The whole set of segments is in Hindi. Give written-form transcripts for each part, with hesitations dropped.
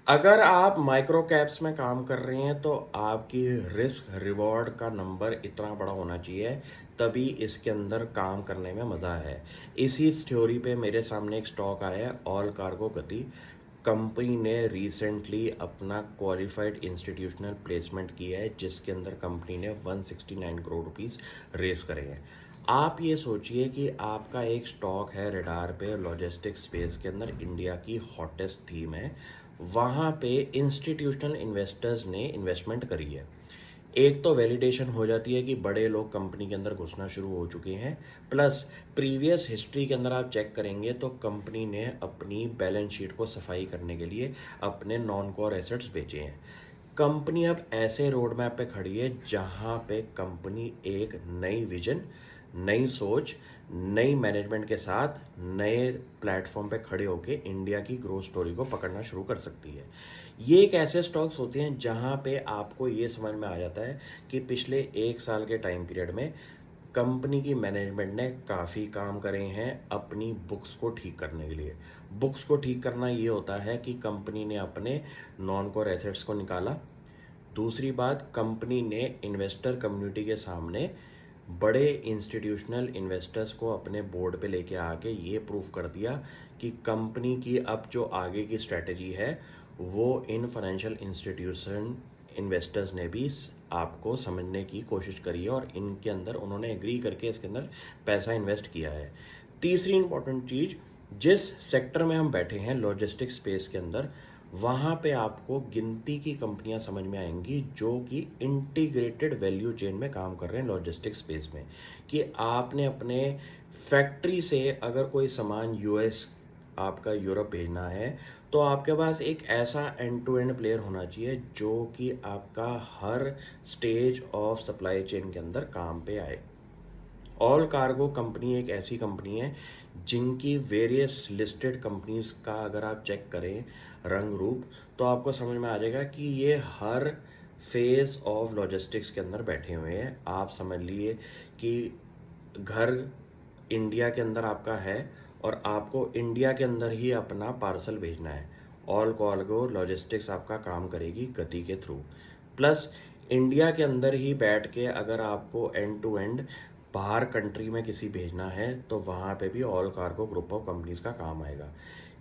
अगर आप माइक्रो कैप्स में काम कर रहे हैं तो आपकी रिस्क रिवॉर्ड का नंबर इतना बड़ा होना चाहिए, तभी इसके अंदर काम करने में मज़ा है। इसी थ्योरी पे मेरे सामने एक स्टॉक आया है, ऑल कार्गो गति। कंपनी ने रिसेंटली अपना क्वालिफाइड इंस्टीट्यूशनल प्लेसमेंट किया है, जिसके अंदर कंपनी ने 169 करोड़ रुपीस रेस करे हैं। आप ये सोचिए कि आपका एक स्टॉक है रडार पे, लॉजिस्टिक्स स्पेस के अंदर इंडिया की हॉटेस्ट थीम है, वहाँ पे इंस्टीट्यूशनल इन्वेस्टर्स ने इन्वेस्टमेंट करी है। एक तो वैलिडेशन हो जाती है कि बड़े लोग कंपनी के अंदर घुसना शुरू हो चुके हैं, प्लस प्रीवियस हिस्ट्री के अंदर आप चेक करेंगे तो कंपनी ने अपनी बैलेंस शीट को सफाई करने के लिए अपने नॉन कोर एसेट्स बेचे हैं। कंपनी अब ऐसे रोड मैप पे खड़ी है जहां पे कंपनी एक नई विजन, नई सोच, नई मैनेजमेंट के साथ नए प्लेटफॉर्म पे खड़े होके इंडिया की ग्रोथ स्टोरी को पकड़ना शुरू कर सकती है। ये एक ऐसे स्टॉक्स होते हैं जहां पे आपको ये समझ में आ जाता है कि पिछले 1 साल के टाइम पीरियड में कंपनी की मैनेजमेंट ने काफ़ी काम करे हैं अपनी बुक्स को ठीक करने के लिए। बुक्स को ठीक करना ये होता है कि कंपनी ने अपने नॉन कोर एसेट्स को निकाला। दूसरी बात, कंपनी ने इन्वेस्टर कम्युनिटी के सामने बड़े इंस्टीट्यूशनल इन्वेस्टर्स को अपने बोर्ड पे लेके आके ये प्रूव कर दिया कि कंपनी की अब जो आगे की स्ट्रेटजी है वो इन फाइनेंशियल इंस्टीट्यूशन इन्वेस्टर्स ने भी आपको समझने की कोशिश करी है और इनके अंदर उन्होंने एग्री करके इसके अंदर पैसा इन्वेस्ट किया है। तीसरी इंपॉर्टेंट चीज, जिस सेक्टर में हम बैठे हैं लॉजिस्टिक्स स्पेस के अंदर, वहाँ पे आपको गिनती की कंपनियां समझ में आएंगी जो कि इंटीग्रेटेड वैल्यू चेन में काम कर रहे हैं लॉजिस्टिक्स स्पेस में। कि आपने अपने फैक्ट्री से अगर कोई सामान यूएस, आपका यूरोप भेजना है, तो आपके पास एक ऐसा एंड टू एंड प्लेयर होना चाहिए जो कि आपका हर स्टेज ऑफ सप्लाई चेन के अंदर काम पे आए। ऑल कार्गो कंपनी एक ऐसी कंपनी है जिनकी वेरियस लिस्टेड कंपनीज का अगर आप चेक करें रंग रूप, तो आपको समझ में आ जाएगा कि ये हर फेज ऑफ लॉजिस्टिक्स के अंदर बैठे हुए हैं। आप समझ लिए कि घर इंडिया के अंदर आपका है और आपको इंडिया के अंदर ही अपना पार्सल भेजना है। ऑल कार्गो लॉजिस्टिक्स आपका काम करेगी गति के थ्रू। प्लस इंडिया के अंदर ही बैठ के अगर आपको एंड टू एंड बाहर कंट्री में किसी भेजना है तो वहाँ पे भी all cargo group of companies का काम आएगा।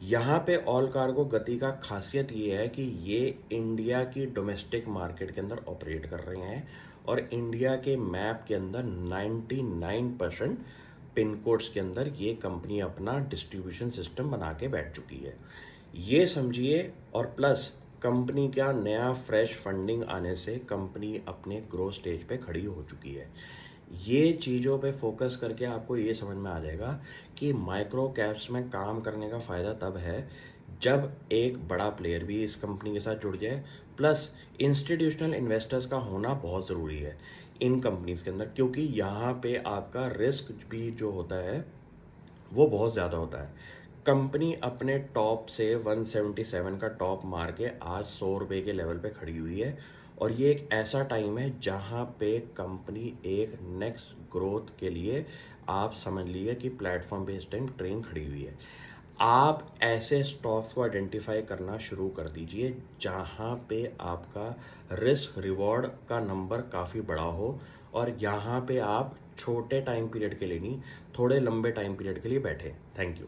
यहाँ पे ऑल कार्गो गति का खासियत ये है कि ये इंडिया की डोमेस्टिक मार्केट के अंदर ऑपरेट कर रहे हैं और इंडिया के मैप के अंदर 99% पिन कोड्स के अंदर ये कंपनी अपना डिस्ट्रीब्यूशन सिस्टम बना के बैठ चुकी है, ये समझिए। और प्लस कंपनी का नया फ्रेश फंडिंग आने से कंपनी अपने ग्रोथ स्टेज पे खड़ी हो चुकी है। ये चीज़ों पे फोकस करके आपको ये समझ में आ जाएगा कि माइक्रो कैप्स में काम करने का फ़ायदा तब है जब एक बड़ा प्लेयर भी इस कंपनी के साथ जुड़ जाए, प्लस इंस्टीट्यूशनल इन्वेस्टर्स का होना बहुत ज़रूरी है इन कंपनीज के अंदर, क्योंकि यहाँ पे आपका रिस्क भी जो होता है वो बहुत ज़्यादा होता है। कंपनी अपने टॉप से 177 का टॉप मार के आज 100 रुपये के लेवल पे खड़ी हुई है और ये एक ऐसा टाइम है जहां पे कंपनी एक नेक्स्ट ग्रोथ के लिए, आप समझ लीजिए कि प्लेटफॉर्म पे इस टाइम ट्रेन खड़ी हुई है। आप ऐसे स्टॉक्स को आइडेंटिफाई करना शुरू कर दीजिए जहां पे आपका रिस्क रिवॉर्ड का नंबर काफ़ी बड़ा हो और यहाँ पे आप छोटे टाइम पीरियड के लिए नहीं, थोड़े लंबे टाइम पीरियड के लिए बैठे। Thank you.